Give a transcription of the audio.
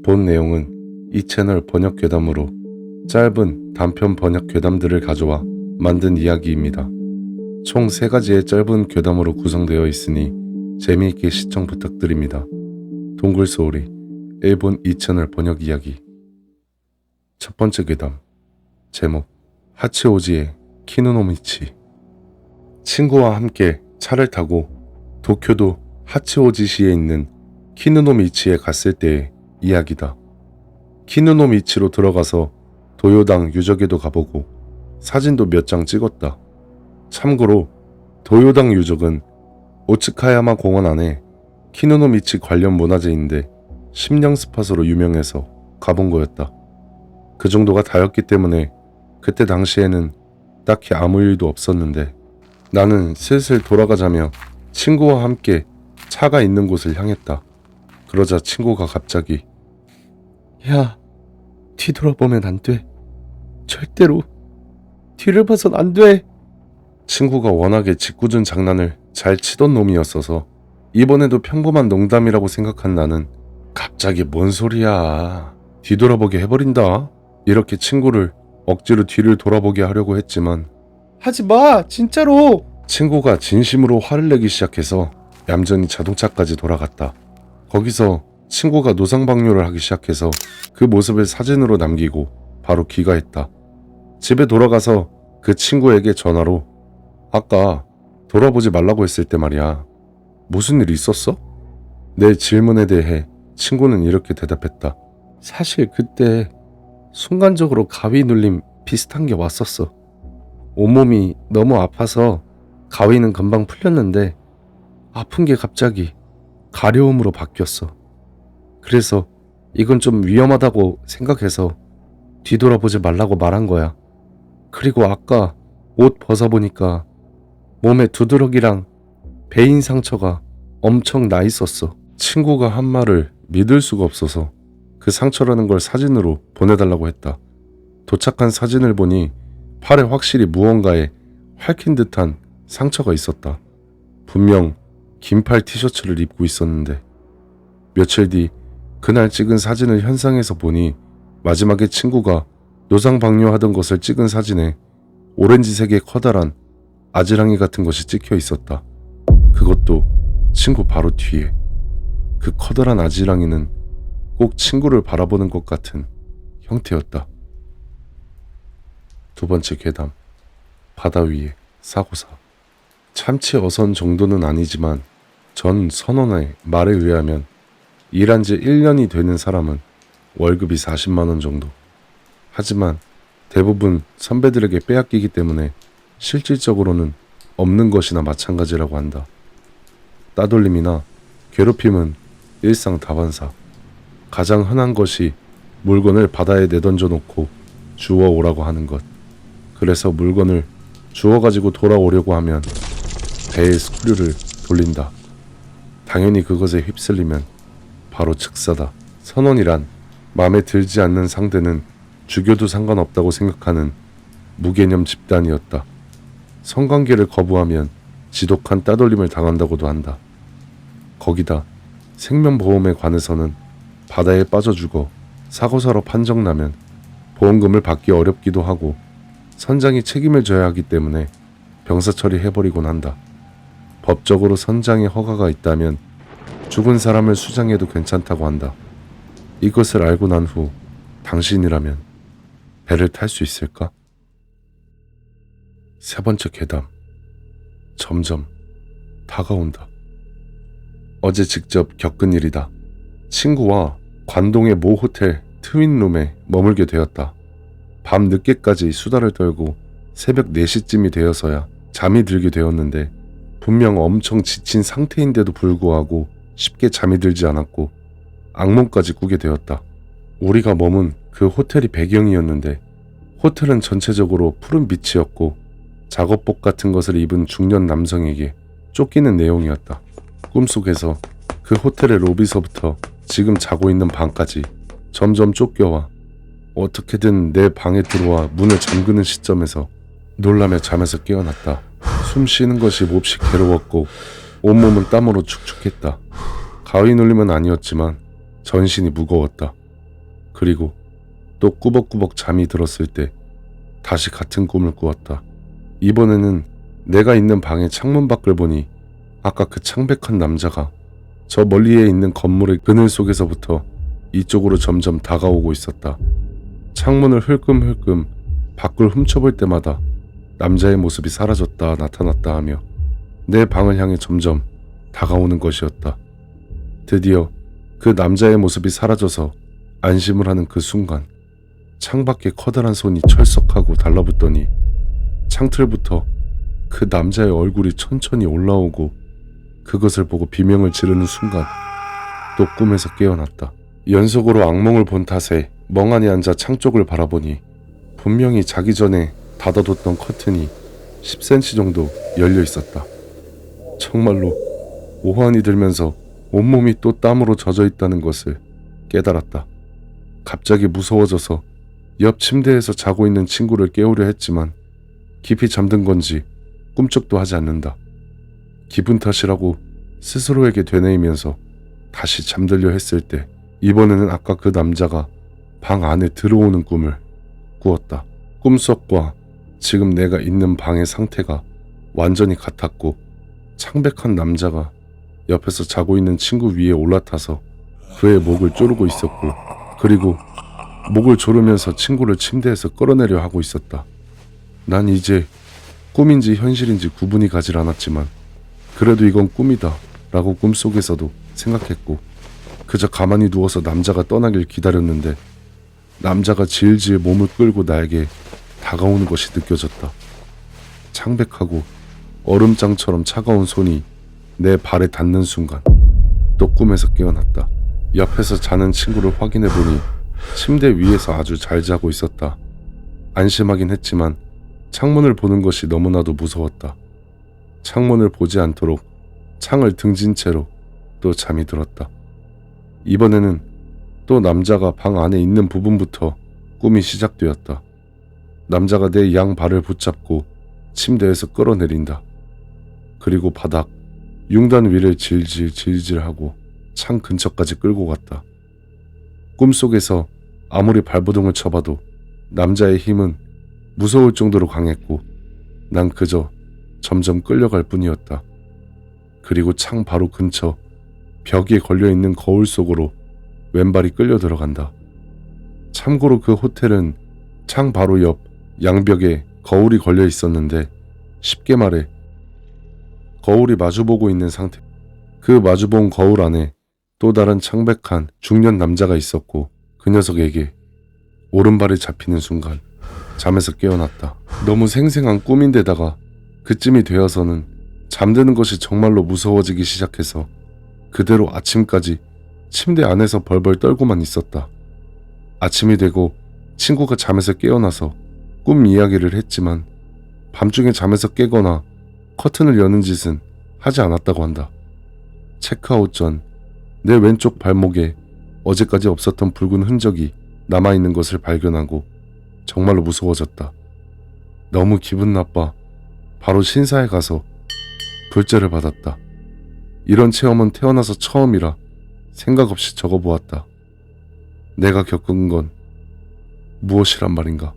본 내용은 이 채널 번역 괴담으로 짧은 단편 번역 괴담들을 가져와 만든 이야기입니다. 총 3가지의 짧은 괴담으로 구성되어 있으니 재미있게 시청 부탁드립니다. 동굴소울이 일본 이 채널 번역 이야기. 첫 번째 괴담. 제목 하치오지의 키누노미치. 친구와 함께 차를 타고 도쿄도 하치오지시에 있는 키누노미치에 갔을 때의 이야기다. 키누노미치로 들어가서 도요당 유적에도 가보고 사진도 몇 장 찍었다. 참고로 도요당 유적은 오츠카야마 공원 안에 키누노미치 관련 문화재인데 심령 스팟으로 유명해서 가본 거였다. 그 정도가 다였기 때문에 그때 당시에는 딱히 아무 일도 없었는데 나는 슬슬 돌아가자며 친구와 함께 차가 있는 곳을 향했다. 그러자 친구가 갑자기 야, 뒤돌아보면 안 돼. 절대로 뒤를 봐선 안 돼. 친구가 워낙에 짓궂은 장난을 잘 치던 놈이었어서 이번에도 평범한 농담이라고 생각한 나는 갑자기 뭔 소리야. 뒤돌아보게 해버린다. 이렇게 친구를 억지로 뒤를 돌아보게 하려고 했지만 하지마, 진짜로. 친구가 진심으로 화를 내기 시작해서 얌전히 자동차까지 돌아갔다. 거기서 친구가 노상방뇨를 하기 시작해서 그 모습을 사진으로 남기고 바로 귀가했다. 집에 돌아가서 그 친구에게 전화로 아까 돌아보지 말라고 했을 때 말이야. 무슨 일 있었어? 내 질문에 대해 친구는 이렇게 대답했다. 사실 그때 순간적으로 가위 눌림 비슷한 게 왔었어. 온몸이 너무 아파서 가위는 금방 풀렸는데 아픈 게 갑자기 가려움으로 바뀌었어. 그래서 이건 좀 위험하다고 생각해서 뒤돌아보지 말라고 말한 거야. 그리고 아까 옷 벗어보니까 몸에 두드러기랑 베인 상처가 엄청 나 있었어. 친구가 한 말을 믿을 수가 없어서 그 상처라는 걸 사진으로 보내달라고 했다. 도착한 사진을 보니 팔에 확실히 무언가에 핥힌 듯한 상처가 있었다. 분명 긴팔 티셔츠를 입고 있었는데 며칠 뒤 그날 찍은 사진을 현상에서 보니 마지막에 친구가 노상방뇨하던 것을 찍은 사진에 오렌지색의 커다란 아지랑이 같은 것이 찍혀 있었다. 그것도 친구 바로 뒤에. 그 커다란 아지랑이는 꼭 친구를 바라보는 것 같은 형태였다. 두 번째 괴담. 바다 위의 사고사. 참치 어선 정도는 아니지만 전 선원의 말에 의하면 일한 지 1년이 되는 사람은 월급이 40만 원 정도. 하지만 대부분 선배들에게 빼앗기기 때문에 실질적으로는 없는 것이나 마찬가지라고 한다. 따돌림이나 괴롭힘은 일상다반사. 가장 흔한 것이 물건을 바다에 내던져 놓고 주워오라고 하는 것. 그래서 물건을 주워가지고 돌아오려고 하면 배의 스크류를 돌린다. 당연히 그것에 휩쓸리면 바로 즉사다. 선원이란 마음에 들지 않는 상대는 죽여도 상관없다고 생각하는 무개념 집단이었다. 성관계를 거부하면 지독한 따돌림을 당한다고도 한다. 거기다 생명보험에 관해서는 바다에 빠져 죽어 사고사로 판정나면 보험금을 받기 어렵기도 하고 선장이 책임을 져야 하기 때문에 병사 처리해버리곤 한다. 법적으로 선장의 허가가 있다면 죽은 사람을 수장해도 괜찮다고 한다. 이것을 알고 난 후 당신이라면 배를 탈 수 있을까? 세 번째 괴담. 점점 다가온다. 어제 직접 겪은 일이다. 친구와 관동의 모 호텔 트윈룸에 머물게 되었다. 밤 늦게까지 수다를 떨고 새벽 4시쯤이 되어서야 잠이 들게 되었는데 분명 엄청 지친 상태인데도 불구하고 쉽게 잠이 들지 않았고 악몽까지 꾸게 되었다. 우리가 머문 그 호텔이 배경이었는데 호텔은 전체적으로 푸른 빛이었고 작업복 같은 것을 입은 중년 남성에게 쫓기는 내용이었다. 꿈속에서 그 호텔의 로비서부터 지금 자고 있는 방까지 점점 쫓겨와 어떻게든 내 방에 들어와 문을 잠그는 시점에서 놀라며 잠에서 깨어났다. 숨 쉬는 것이 몹시 괴로웠고 온몸은 땀으로 축축했다. 가위 눌림은 아니었지만 전신이 무거웠다. 그리고 또 꾸벅꾸벅 잠이 들었을 때 다시 같은 꿈을 꾸었다. 이번에는 내가 있는 방의 창문 밖을 보니 아까 그 창백한 남자가 저 멀리에 있는 건물의 그늘 속에서부터 이쪽으로 점점 다가오고 있었다. 창문을 흘끔흘끔 밖을 훔쳐볼 때마다 남자의 모습이 사라졌다 나타났다 하며 내 방을 향해 점점 다가오는 것이었다. 드디어 그 남자의 모습이 사라져서 안심을 하는 그 순간 창밖에 커다란 손이 철썩하고 달라붙더니 창틀부터 그 남자의 얼굴이 천천히 올라오고 그것을 보고 비명을 지르는 순간 또 꿈에서 깨어났다. 연속으로 악몽을 본 탓에 멍하니 앉아 창 쪽을 바라보니 분명히 자기 전에 닫아뒀던 커튼이 10cm 정도 열려 있었다. 정말로 오한이 들면서 온몸이 또 땀으로 젖어 있다는 것을 깨달았다. 갑자기 무서워져서 옆 침대에서 자고 있는 친구를 깨우려 했지만 깊이 잠든 건지 꿈쩍도 하지 않는다. 기분 탓이라고 스스로에게 되뇌이면서 다시 잠들려 했을 때 이번에는 아까 그 남자가 방 안에 들어오는 꿈을 꾸었다. 꿈속과 지금 내가 있는 방의 상태가 완전히 같았고 창백한 남자가 옆에서 자고 있는 친구 위에 올라타서 그의 목을 조르고 있었고 그리고 목을 조르면서 친구를 침대에서 끌어내려 하고 있었다. 난 이제 꿈인지 현실인지 구분이 가질 않았지만 그래도 이건 꿈이다 라고 꿈속에서도 생각했고 그저 가만히 누워서 남자가 떠나길 기다렸는데 남자가 질질 몸을 끌고 나에게 다가오는 것이 느껴졌다. 창백하고 얼음장처럼 차가운 손이 내 발에 닿는 순간 또 꿈에서 깨어났다. 옆에서 자는 친구를 확인해보니 침대 위에서 아주 잘 자고 있었다. 안심하긴 했지만 창문을 보는 것이 너무나도 무서웠다. 창문을 보지 않도록 창을 등진 채로 또 잠이 들었다. 이번에는 또 남자가 방 안에 있는 부분부터 꿈이 시작되었다. 남자가 내 양 발을 붙잡고 침대에서 끌어내린다. 그리고 바닥, 융단 위를 질질질질하고 창 근처까지 끌고 갔다. 꿈속에서 아무리 발버둥을 쳐봐도 남자의 힘은 무서울 정도로 강했고 난 그저 점점 끌려갈 뿐이었다. 그리고 창 바로 근처 벽에 걸려있는 거울 속으로 왼발이 끌려 들어간다. 참고로 그 호텔은 창 바로 옆 양벽에 거울이 걸려 있었는데 쉽게 말해 거울이 마주보고 있는 상태. 그 마주본 거울 안에 또 다른 창백한 중년 남자가 있었고 그 녀석에게 오른발이 잡히는 순간 잠에서 깨어났다. 너무 생생한 꿈인데다가 그쯤이 되어서는 잠드는 것이 정말로 무서워지기 시작해서 그대로 아침까지 침대 안에서 벌벌 떨고만 있었다. 아침이 되고 친구가 잠에서 깨어나서 꿈 이야기를 했지만 밤중에 잠에서 깨거나 커튼을 여는 짓은 하지 않았다고 한다. 체크아웃 전 내 왼쪽 발목에 어제까지 없었던 붉은 흔적이 남아있는 것을 발견하고 정말로 무서워졌다. 너무 기분 나빠 바로 신사에 가서 불제를 받았다. 이런 체험은 태어나서 처음이라 생각 없이 적어보았다. 내가 겪은 건 무엇이란 말인가?